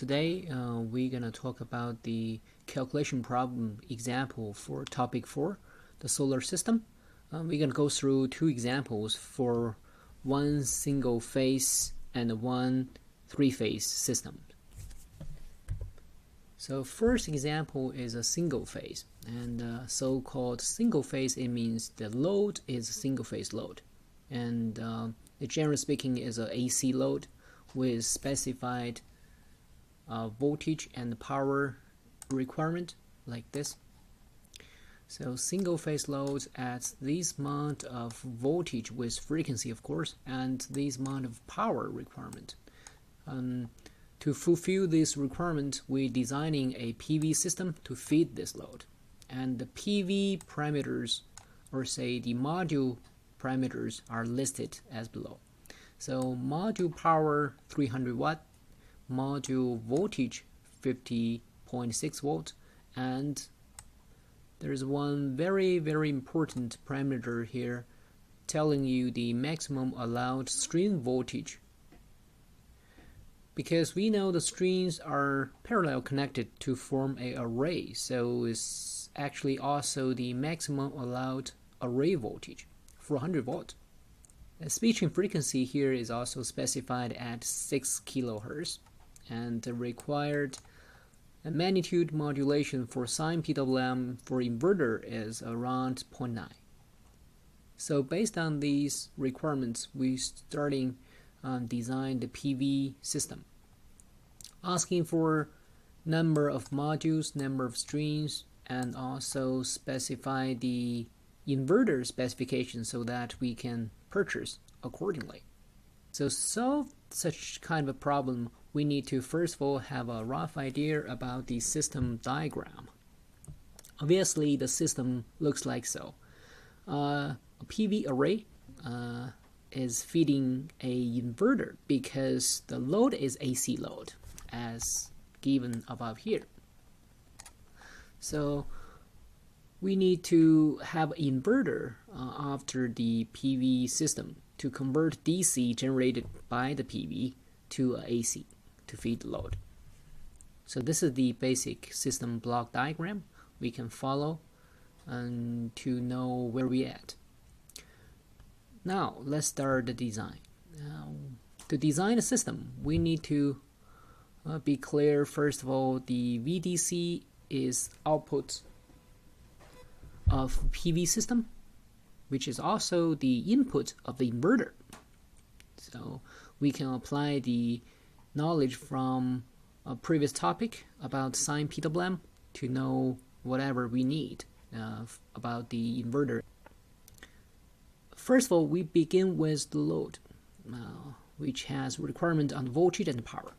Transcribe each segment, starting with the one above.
today we're going to talk about the calculation problem example for topic 4, the solar system. We're going to go through two examples for one single phase and one three-phase system. So first example is a single phase, and so-called single phase, it means the load is a single phase load, and generally speaking is an AC load with specified voltage and power requirement like this. So single phase loads adds this amount of voltage with frequency, of course, and this amount of power requirement. To fulfill this requirement, we're designing a PV system to feed this load. And the PV parameters, or say the module parameters, are listed as below. So module power 300 watt, module voltage 50.6 volt, and there's one very important parameter here telling you the maximum allowed string voltage, because we know the strings are parallel connected to form an array, so it's actually also the maximum allowed array voltage, 400 volt. The switching frequency here is also specified at 6 kHz, and the required magnitude modulation for sine PWM for inverter is around 0.9. So based on these requirements, we're starting design the PV system, asking for number of modules, number of strings, and also specify the inverter specification so that we can purchase accordingly. So solve such kind of a problem, we need to first of all have a rough idea about the system diagram. Obviously the system looks like so. A PV array is feeding a inverter because the load is AC load as given above here. So we need to have an inverter after the PV system to convert DC generated by the PV to AC to feed the load. So this is the basic system block diagram we can follow and to know where we're at. Now let's start the design. To design a system, we need to be clear. First of all, the VDC is output of PV system, which is also the input of the inverter. So we can apply the knowledge from a previous topic about sine PWM to know whatever we need about the inverter. First of all, we begin with the load, which has requirement on voltage and power.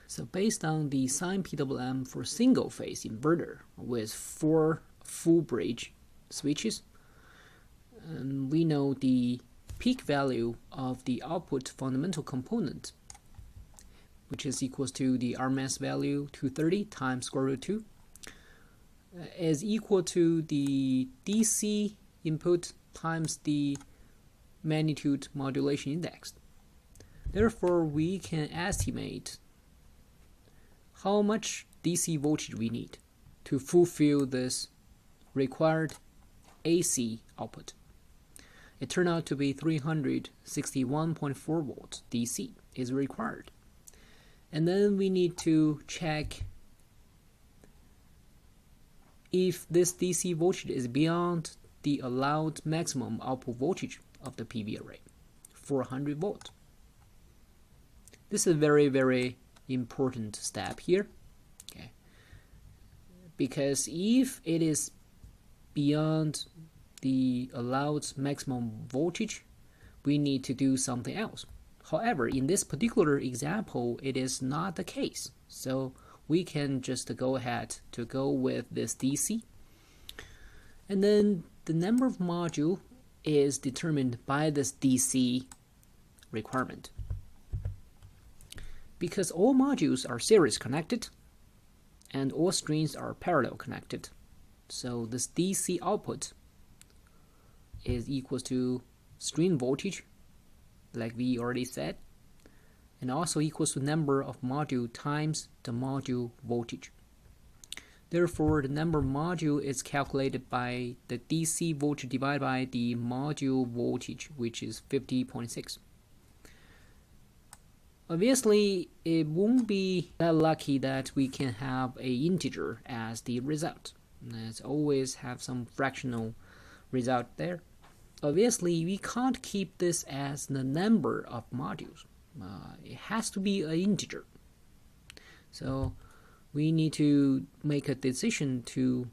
So based on the sine PWM for single phase inverter with 4 full bridge switches, we know the peak value of the output fundamental component, which is equals to the RMS value 230 times square root 2, is equal to the DC input times the magnitude modulation index. Therefore, we can estimate how much DC voltage we need to fulfill this required AC output. It turned out to be 361.4 volts DC is required. And then we need to check if this DC voltage is beyond the allowed maximum output voltage of the PV array, 400 volt. This is a very important step here, okay? Because if it is beyond the allowed maximum voltage, we need to do something else. However, in this particular example, it is not the case. So we can just go ahead to go with this DC. And then the number of modules is determined by this DC requirement. Because all modules are series connected and all strings are parallel connected. So this DC output is equal to string voltage, like we already said, and also equals to number of module times the module voltage. Therefore, the number of module is calculated by the DC voltage divided by the module voltage, which is 50.6. Obviously, it won't be that lucky that we can have an integer as the result. Let's always have some fractional result there. Obviously, we can't keep this as the number of modules. It has to be an integer. So we need to make a decision to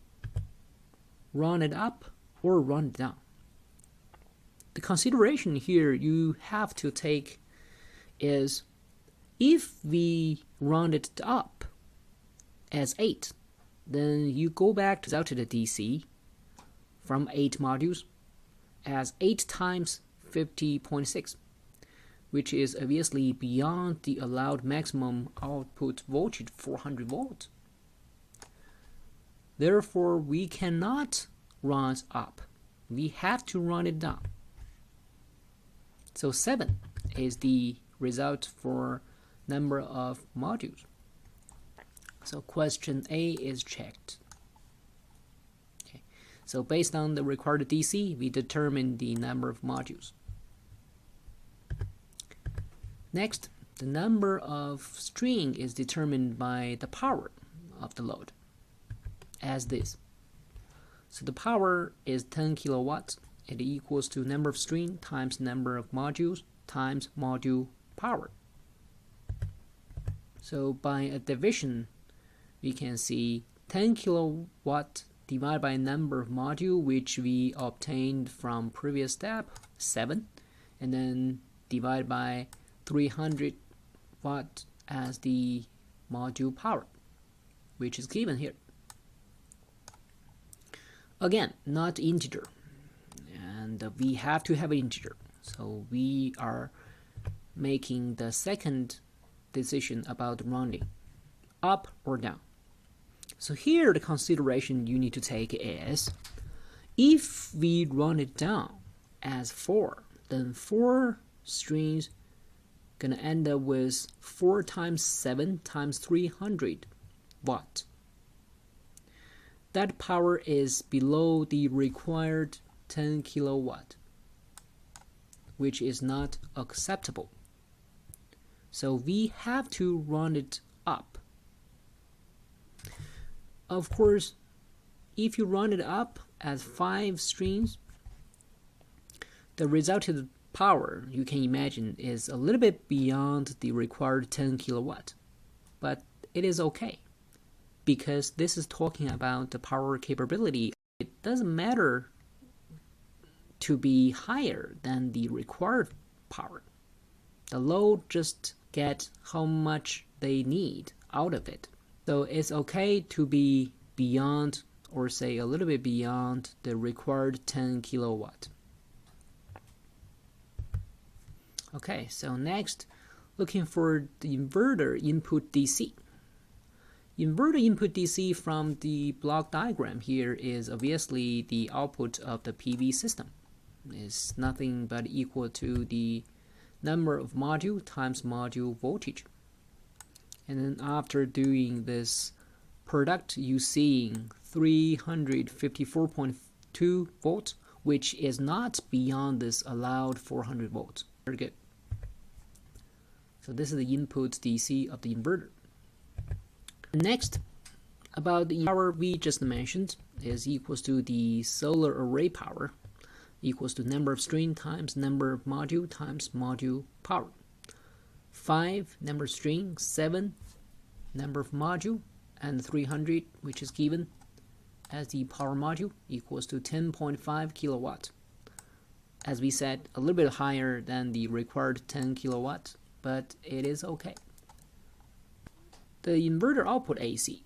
run it up or run it down. The consideration here you have to take is, if we run it up as 8, then you go back to the DC from 8 modules as 8 times 50.6, which is obviously beyond the allowed maximum output voltage 400 volts. Therefore, we cannot run it up. We have to run it down. So 7 is the result for number of modules. So question A is checked. Okay. So based on the required DC, we determine the number of modules. Next, the number of string is determined by the power of the load, as this. So the power is 10 kilowatts. It equals to number of string times number of modules times module power. So by a division, we can see 10 kilowatt divided by number of module, which we obtained from previous step, 7, and then divide by 300 watt as the module power, which is given here. Again, not integer, and we have to have an integer. So we are making the second decision about rounding, up or down. So here the consideration you need to take is, if we run it down as 4, then 4 strings gonna end up with 4 times 7 times 300 watt. That power is below the required 10 kilowatt, which is not acceptable. So we have to run it up. Of course, if you run it up as 5 strings, the resulted power, you can imagine, is a little bit beyond the required 10 kilowatt. But it is okay, because this is talking about the power capability. It doesn't matter to be higher than the required power. The load just get how much they need out of it. So it's okay to be beyond, or say a little bit beyond, the required 10 kilowatt. Okay, so next, looking for the inverter input DC. Inverter input DC from the block diagram here is obviously the output of the PV system. It's nothing but equal to the number of module times module voltage. And then after doing this product, you seeing 354.2 volts, which is not beyond this allowed 400 volts. Very good. So this is the input DC of the inverter. Next, about the power we just mentioned is equals to the solar array power, equals to number of string times number of module times module power. 5 number of string, 7 number of module, and 300, which is given as the power module, equals to 10.5 kilowatt. As we said, a little bit higher than the required 10 kilowatt, but it is okay. The inverter output AC,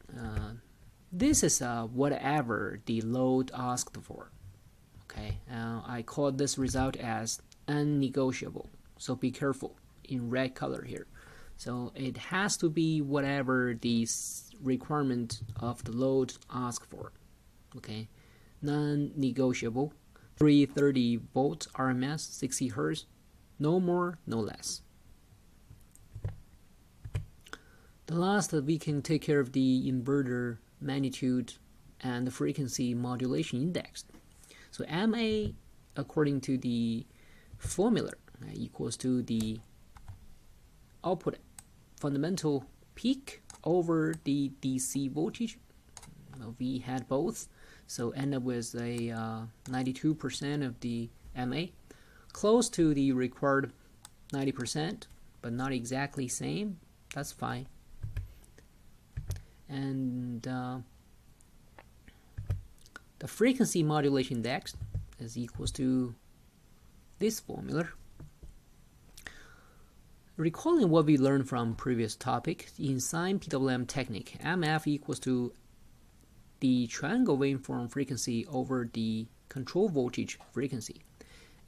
this is whatever the load asked for. Okay, I call this result as unnegotiable, so be careful in red color here. So it has to be whatever the requirement of the load asked for. Okay, non-negotiable, 330 volts RMS, 60 Hertz, no more, no less. The last, we can take care of the inverter magnitude and the frequency modulation index. So MA, according to the formula, equals to the output fundamental peak over the DC voltage. We had both, so end up with a 92% of the MA, close to the required 90%, but not exactly same. That's fine. And the frequency modulation index is equals to this formula. Recalling what we learned from previous topic, in sine PWM technique, MF equals to the triangle waveform frequency over the control voltage frequency.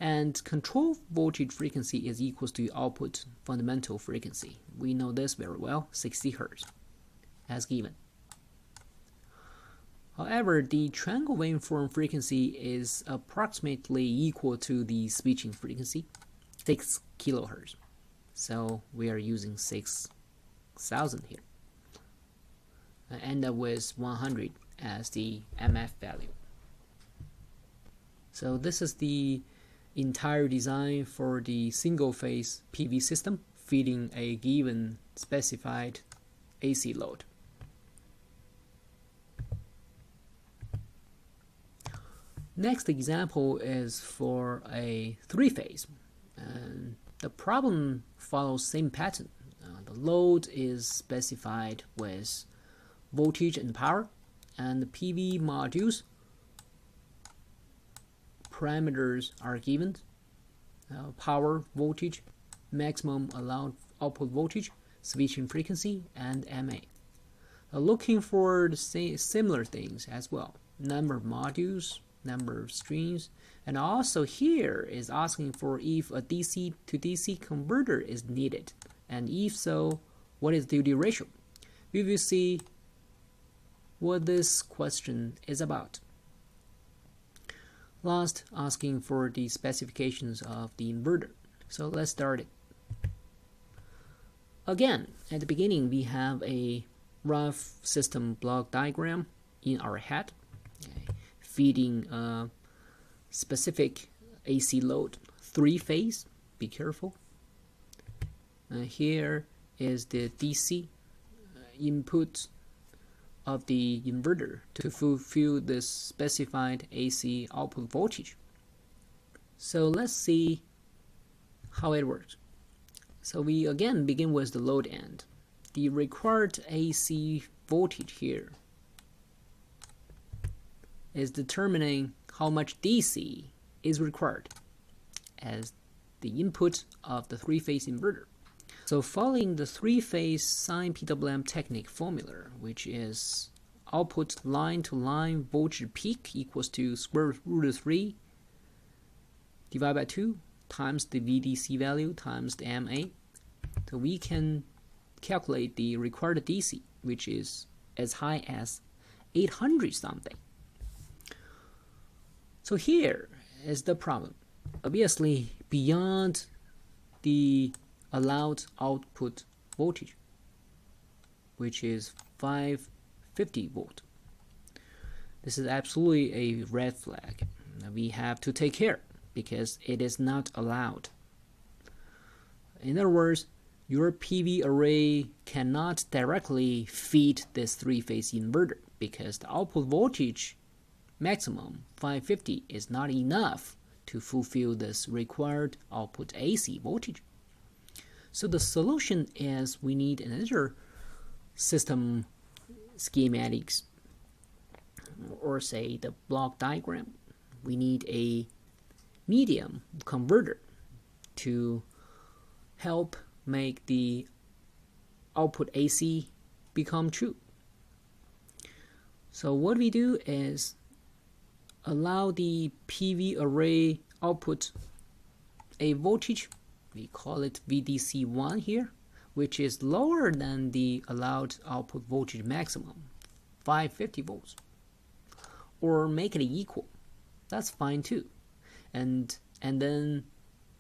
And control voltage frequency is equals to output fundamental frequency. We know this very well, 60 Hz, as given. However, the triangle waveform frequency is approximately equal to the switching frequency, 6 kHz. So we are using 6,000 here. I end up with 100 as the MF value. So this is the entire design for the single-phase PV system feeding a given specified AC load. Next example is for a three-phase, and the problem follows same pattern. The load is specified with voltage and power, and the PV modules parameters are given: power, voltage, maximum allowed output voltage, switching frequency, and MA. Looking for the similar things as well: number of modules, number of strings, and also here is asking for if a DC to DC converter is needed, and if so, what is the duty ratio. We will see what this question is about. Last, asking for the specifications of the inverter. So let's start it. Again, at the beginning we have a rough system block diagram in our head, feeding a specific AC load, three-phase, be careful. Here is the DC input of the inverter to fulfill this specified AC output voltage. So let's see how it works. So we again begin with the load end. The required AC voltage here is determining how much DC is required as the input of the three-phase inverter. So following the three-phase sine PWM technique formula, which is output line-to-line voltage peak equals to square root of 3 divided by 2 times the VDC value times the MA. So we can calculate the required DC, which is as high as 800 something. So here is the problem. Obviously, beyond the allowed output voltage, which is 550 volt. This is absolutely a red flag. We have to take care because it is not allowed. In other words, your PV array cannot directly feed this three-phase inverter because the output voltage maximum 550 is not enough to fulfill this required output AC voltage. So the solution is we need another system schematics, or say the block diagram. We need a medium converter to help make the output AC become true. So what we do is allow the PV array output a voltage, we call it VDC1 here, which is lower than the allowed output voltage maximum, 550 volts, or make it equal. That's fine too. And then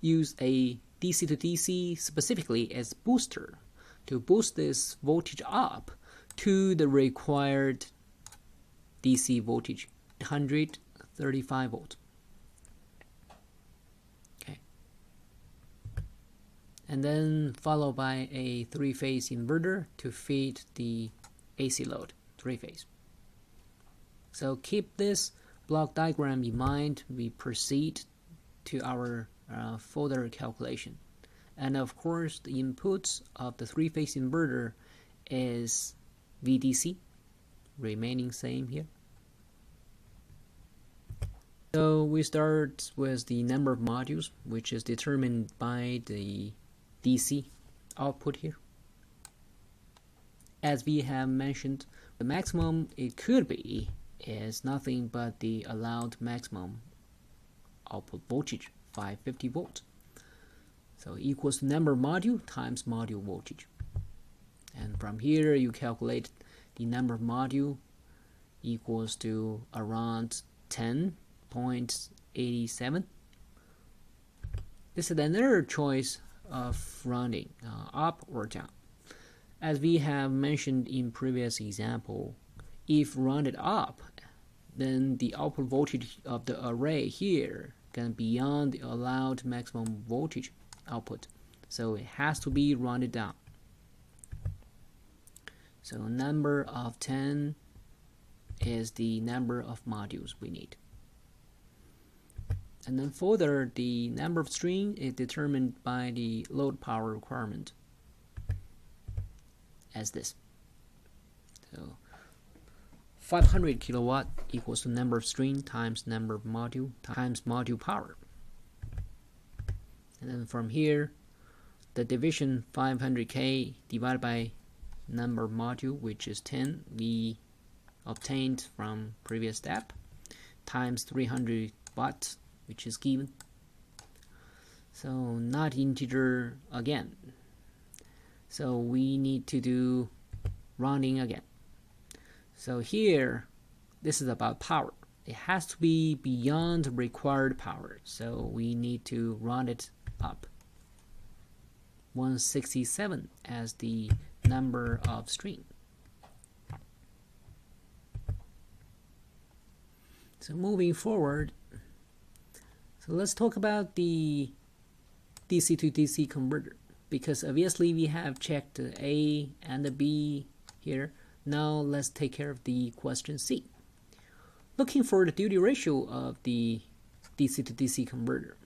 use a DC to DC specifically as booster to boost this voltage up to the required DC voltage, 135 volt. Okay. And then followed by a 3-phase inverter to feed the AC load, 3-phase. So keep this block diagram in mind. We proceed to our further calculation. And of course, the inputs of the 3-phase inverter is VDC, remaining same here. So we start with the number of modules, which is determined by the DC output here. As we have mentioned, the maximum it could be is nothing but the allowed maximum output voltage, 550 volts. So equals number of module times module voltage. And from here you calculate the number of module equals to around 10.87. This is another choice of rounding up or down. As we have mentioned in previous example, if rounded up, then the output voltage of the array here can be beyond the allowed maximum voltage output, so it has to be rounded down. So number of 10 is the number of modules we need. And then further, the number of string is determined by the load power requirement as this. So 500 kilowatt equals the number of string times number of module times module power. And then from here, the division 500K divided by number of module, which is 10, we obtained from previous step, times 300 watts, which is given. So not integer again. So we need to do rounding again. So here, this is about power. It has to be beyond the required power. So we need to round it up. 167 as the number of string. So moving forward, so let's talk about the DC to DC converter, because obviously we have checked the A and the B here. Now let's take care of the question C. Looking for the duty ratio of the DC to DC converter.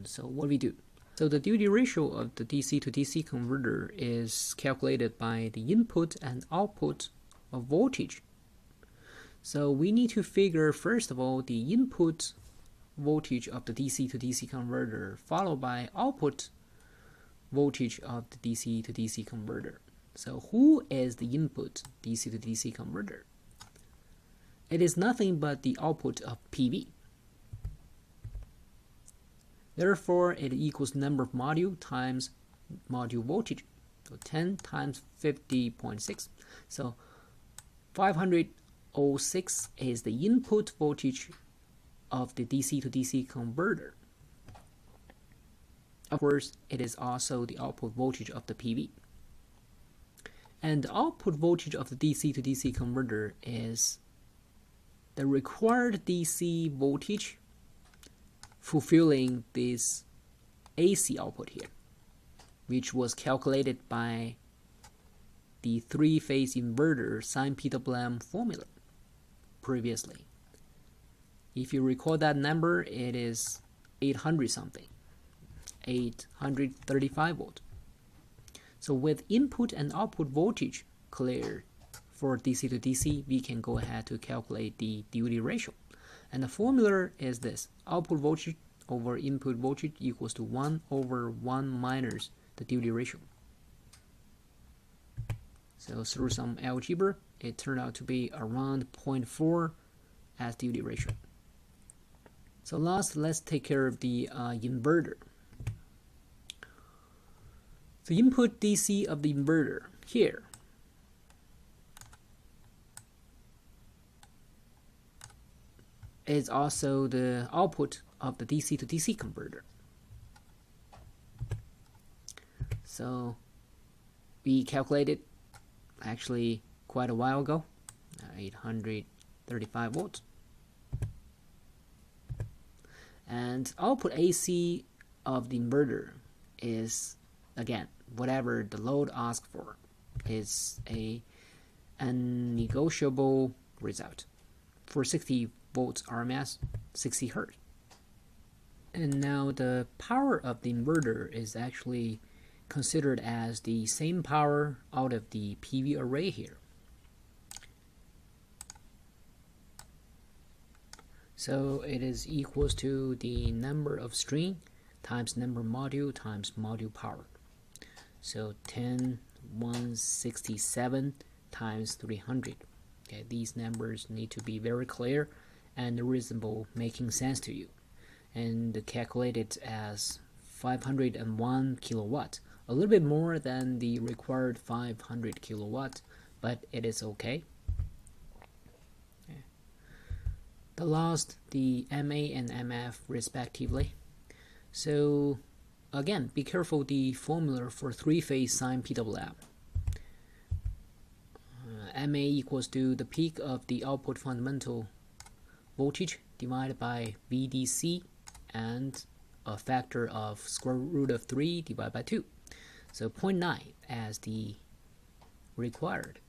So what do we do? So the duty ratio of the DC to DC converter is calculated by the input and output of voltage. So we need to figure first of all the input voltage of the DC to DC converter, followed by output voltage of the DC to DC converter. So who is the input DC to DC converter? It is nothing but the output of PV. Therefore, it equals number of module times module voltage. So 10 times 50.6. So 506 is the input voltage of the DC to DC converter. Of course, it is also the output voltage of the PV. And the output voltage of the DC to DC converter is the required DC voltage fulfilling this AC output here, which was calculated by the 3-phase inverter sine PWM formula previously. If you recall that number, it is 800 something, 835 volt. So with input and output voltage cleared for DC to DC, we can go ahead to calculate the duty ratio. And the formula is this: output voltage over input voltage equals to 1 over 1 minus the duty ratio. So through some algebra, it turned out to be around 0.4 as duty ratio. So last, let's take care of the inverter. The input DC of the inverter here is also the output of the DC to DC converter. So we calculated actually quite a while ago, 835 volts. And output AC of the inverter is, again, whatever the load asks for, is a unnegotiable result for 60 volts RMS, 60 Hertz. And now the power of the inverter is actually considered as the same power out of the PV array here. So it is equals to the number of string times number of module times module power. So 10167 times 300. Okay, these numbers need to be very clear and reasonable, making sense to you. And calculated as 501 kilowatt, a little bit more than the required 500 kilowatt, but it is okay. The last, the MA and MF respectively. So again, be careful the formula for three-phase sine PWM. MA equals to the peak of the output fundamental voltage divided by VDC and a factor of square root of 3 divided by 2. So 0.9 as the required.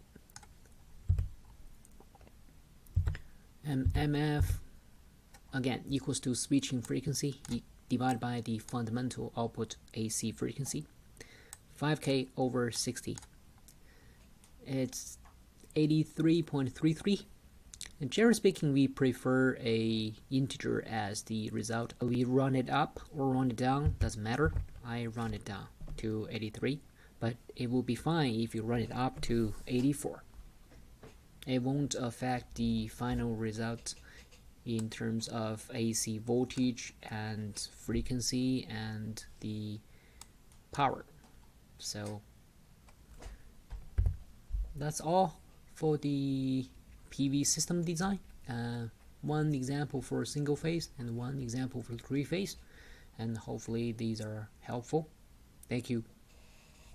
And MF again equals to switching frequency divided by the fundamental output AC frequency, 5K over 60. It's 83.33. And generally speaking, we prefer a integer as the result. We run it up or run it down, doesn't matter. I run it down to 83, but it will be fine if you run it up to 84. It won't affect the final result in terms of AC voltage and frequency and the power. So that's all for the PV system design. One example for single phase and one example for three phase, and hopefully these are helpful. Thank you.